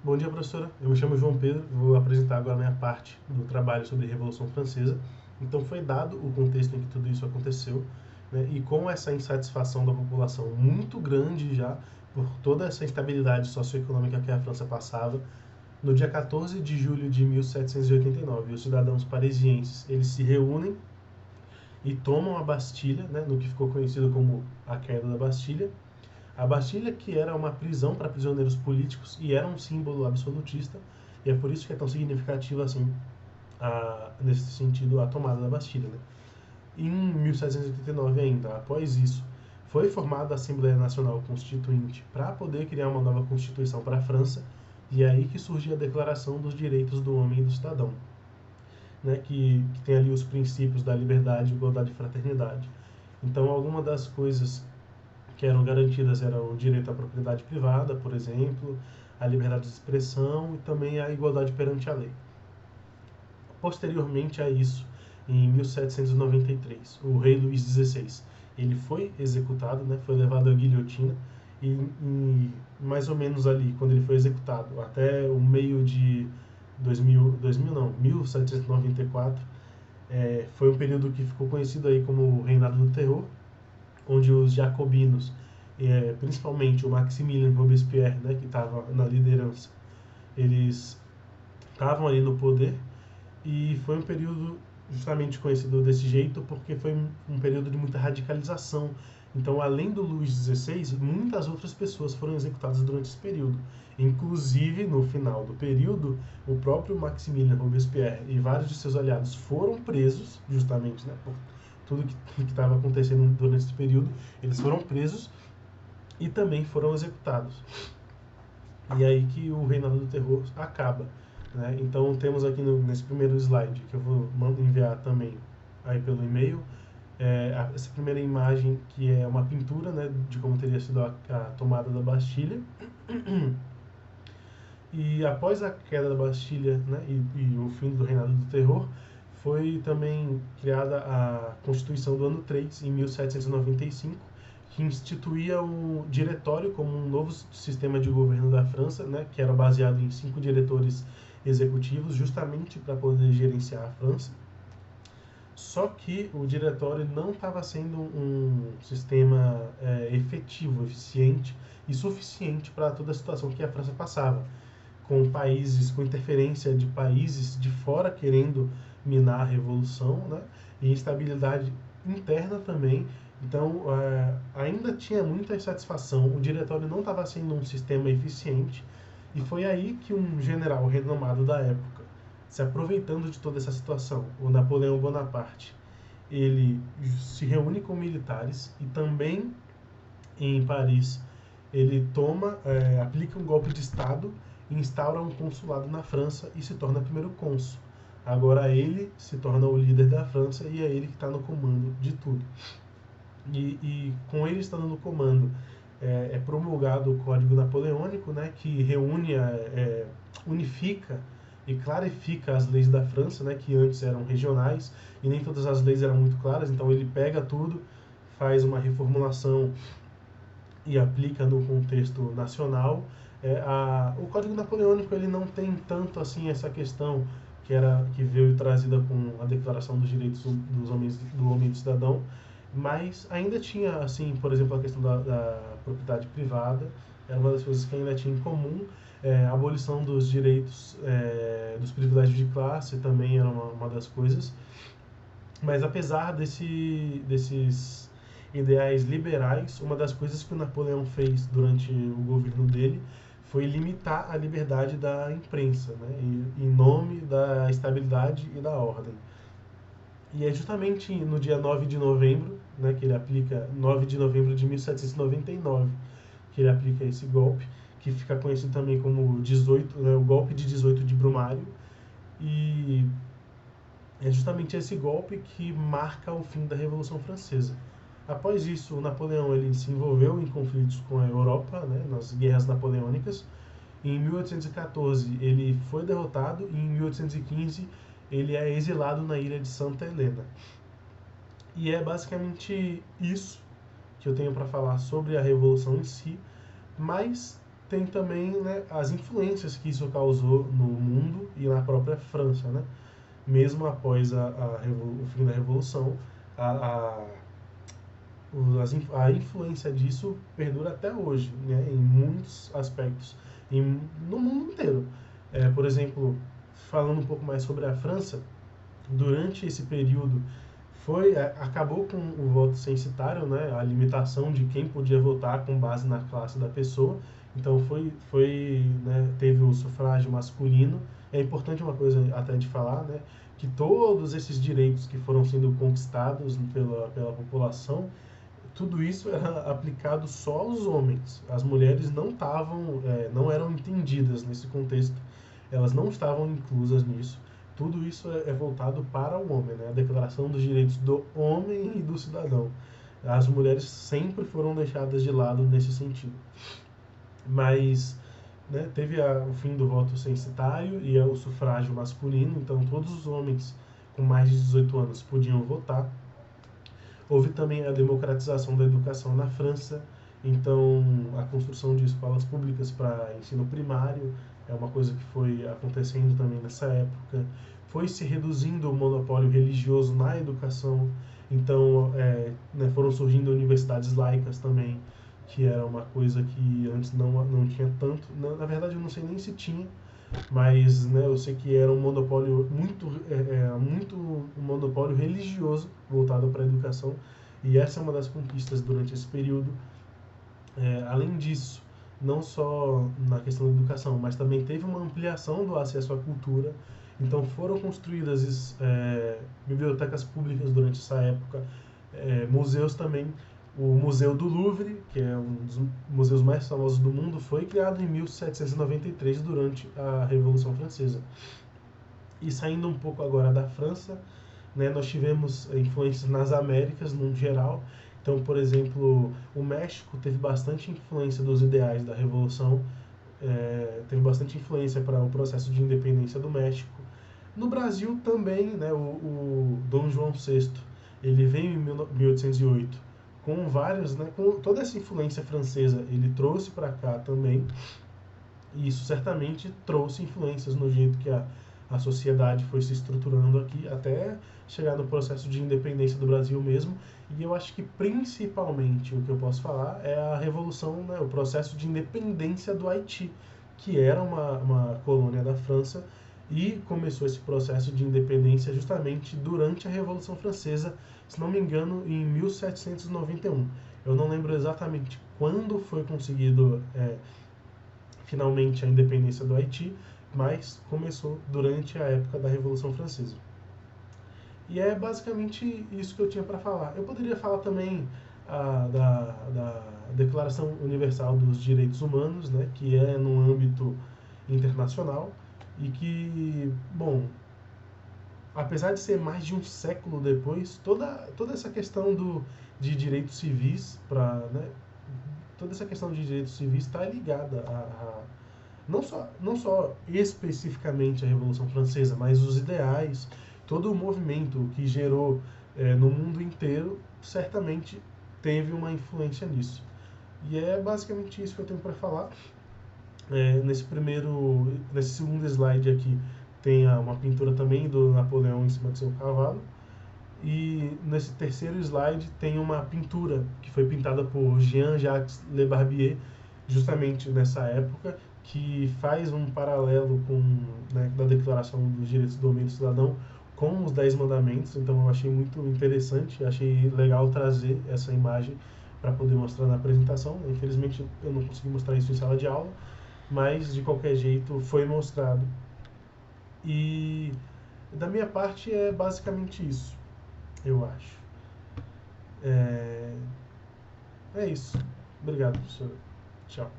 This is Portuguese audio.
Bom dia, professora. Eu me chamo João Pedro, vou apresentar agora a minha parte do trabalho sobre a Revolução Francesa. Então, foi dado o contexto em que tudo isso aconteceu, né, e com essa insatisfação da população muito grande já por toda essa instabilidade socioeconômica que a França passava, no dia 14 de julho de 1789, os cidadãos parisienses eles se reúnem e tomam a Bastilha, né, no que ficou conhecido como a queda da Bastilha. A Bastilha, que era uma prisão para prisioneiros políticos e era um símbolo absolutista, e é por isso que é tão significativa assim, nesse sentido, a tomada da Bastilha. Né? Em 1789 ainda, após isso, foi formada a Assembleia Nacional Constituinte para poder criar uma nova constituição para a França, e é aí que surge a Declaração dos Direitos do Homem e do Cidadão, né, que tem ali os princípios da liberdade, igualdade e fraternidade. Então, algumas das coisas que eram garantidas eram o direito à propriedade privada, por exemplo, a liberdade de expressão e também a igualdade perante a lei. Posteriormente a isso, em 1793, o rei Luís XVI ele foi executado, né, foi levado à guilhotina e mais ou menos ali, quando ele foi executado, até o meio de 2000 não, 1794, foi um período que ficou conhecido aí como o Reinado do Terror, onde os jacobinos, principalmente o Maximilien Robespierre, né, que estava na liderança, eles estavam ali no poder e foi um período justamente conhecido desse jeito porque foi um período de muita radicalização. Então, além do Luís XVI, muitas outras pessoas foram executadas durante esse período. Inclusive, no final do período, o próprio Maximilien Robespierre e vários de seus aliados foram presos, justamente, né, por tudo que estava acontecendo durante esse período. Eles foram presos e também foram executados. E aí que o Reinado do Terror acaba. Né? Então temos aqui nesse primeiro slide, que eu vou enviar também aí pelo e-mail, essa primeira imagem que é uma pintura, né, de como teria sido a tomada da Bastilha. E após a queda da Bastilha, né, e o fim do Reinado do Terror, foi também criada a Constituição do ano 3, em 1795, que instituía o diretório como um novo sistema de governo da França, né, que era baseado em 5 diretores executivos, justamente para poder gerenciar a França. Só que o diretório não estava sendo um sistema efetivo, eficiente e suficiente para toda a situação que a França passava, com países, com interferência de países de fora querendo minar a revolução, né? E instabilidade interna também. Então, ainda tinha muita insatisfação. O diretório não estava sendo um sistema eficiente. E foi aí que um general renomado da época, se aproveitando de toda essa situação, o Napoleão Bonaparte, ele se reúne com militares e também em Paris ele aplica um golpe de Estado, instaura um consulado na França e se torna primeiro cônsul. Agora ele se torna o líder da França e é ele que está no comando de tudo. E com ele estando no comando, é promulgado o Código Napoleônico, né, que reúne, unifica e clarifica as leis da França, né, que antes eram regionais e nem todas as leis eram muito claras. Então ele pega tudo, faz uma reformulação e aplica no contexto nacional. O Código Napoleônico ele não tem tanto assim essa questão que veio trazida com a Declaração dos Direitos dos Homens, do Homem e do Cidadão, mas ainda tinha assim, por exemplo, a questão da propriedade privada, era uma das coisas que ainda tinha em comum. A abolição dos direitos, dos privilégios de classe também era uma das coisas. Mas apesar desses ideais liberais, uma das coisas que o Napoleão fez durante o governo dele foi limitar a liberdade da imprensa, né, em nome da estabilidade e da ordem. E é justamente no dia 9 de novembro, né, que ele aplica, 9 de novembro de 1799, que ele aplica esse golpe, que fica conhecido também como 18, né, o golpe de 18 de Brumário. E é justamente esse golpe que marca o fim da Revolução Francesa. Após isso, o Napoleão ele se envolveu em conflitos com a Europa, né, nas guerras napoleônicas. Em 1814 ele foi derrotado e em 1815 ele é exilado na ilha de Santa Helena. E é basicamente isso que eu tenho para falar sobre a Revolução em si, mas tem também, né, as influências que isso causou no mundo e na própria França, né? Mesmo após o fim da Revolução, a, a, a influência disso perdura até hoje, né, em muitos aspectos, no mundo inteiro. Por exemplo, falando um pouco mais sobre a França, durante esse período acabou com o voto censitário, né, a limitação de quem podia votar com base na classe da pessoa. Então né, teve o sufrágio masculino. É importante uma coisa até de falar, né, que todos esses direitos que foram sendo conquistados pela população, tudo isso era aplicado só aos homens. As mulheres não eram entendidas nesse contexto, elas não estavam inclusas nisso. Tudo isso é voltado para o homem, né? A Declaração dos Direitos do Homem e do Cidadão. As mulheres sempre foram deixadas de lado nesse sentido. Mas, né, teve o fim do voto censitário e o sufrágio masculino, então todos os homens com mais de 18 anos podiam votar. Houve também a democratização da educação na França, então a construção de escolas públicas para ensino primário é uma coisa que foi acontecendo também nessa época. Foi se reduzindo o monopólio religioso na educação, então né, foram surgindo universidades laicas também, que era uma coisa que antes não tinha tanto. Na verdade, eu não sei nem se tinha, mas né, eu sei que era um monopólio muito um monopólio religioso voltado para a educação, e essa é uma das conquistas durante esse período. Além disso, não só na questão da educação, mas também teve uma ampliação do acesso à cultura. Então foram construídas bibliotecas públicas durante essa época, museus também. O Museu do Louvre, que é um dos museus mais famosos do mundo, foi criado em 1793 durante a Revolução Francesa. E saindo um pouco agora da França, né, nós tivemos influências nas Américas no geral. Então, por exemplo, o México teve bastante influência dos ideais da Revolução, teve bastante influência para o processo de independência do México. No Brasil também, né, o Dom João VI, ele veio em 1808 com vários, né, com toda essa influência francesa, ele trouxe para cá também, e isso certamente trouxe influências no jeito que a sociedade foi se estruturando aqui, até chegar no processo de independência do Brasil mesmo. E eu acho que principalmente o que eu posso falar é a revolução, né, o processo de independência do Haiti, que era uma colônia da França, e começou esse processo de independência justamente durante a Revolução Francesa, se não me engano, em 1791. Eu não lembro exatamente quando foi conseguido finalmente a independência do Haiti, mas começou durante a época da Revolução Francesa. E é basicamente isso que eu tinha para falar. Eu poderia falar também da Declaração Universal dos Direitos Humanos, né, que é no âmbito internacional e que, bom, apesar de ser mais de um século depois, toda essa questão de direitos civis, né, toda essa questão de direitos civis está ligada não só especificamente a Revolução Francesa, mas os ideais, todo o movimento que gerou no mundo inteiro, certamente teve uma influência nisso. E é basicamente isso que eu tenho para falar. Nesse segundo slide aqui, tem uma pintura também do Napoleão em cima do seu cavalo. E nesse terceiro slide tem uma pintura que foi pintada por Jean-Jacques Le Barbier, justamente nessa época, que faz um paralelo né, da Declaração dos Direitos do Homem e do Cidadão com os 10 Mandamentos. Então eu achei muito interessante, achei legal trazer essa imagem para poder mostrar na apresentação. Infelizmente eu não consegui mostrar isso em sala de aula, mas de qualquer jeito foi mostrado. E da minha parte é basicamente isso, eu acho. É isso. Obrigado, professor. Tchau.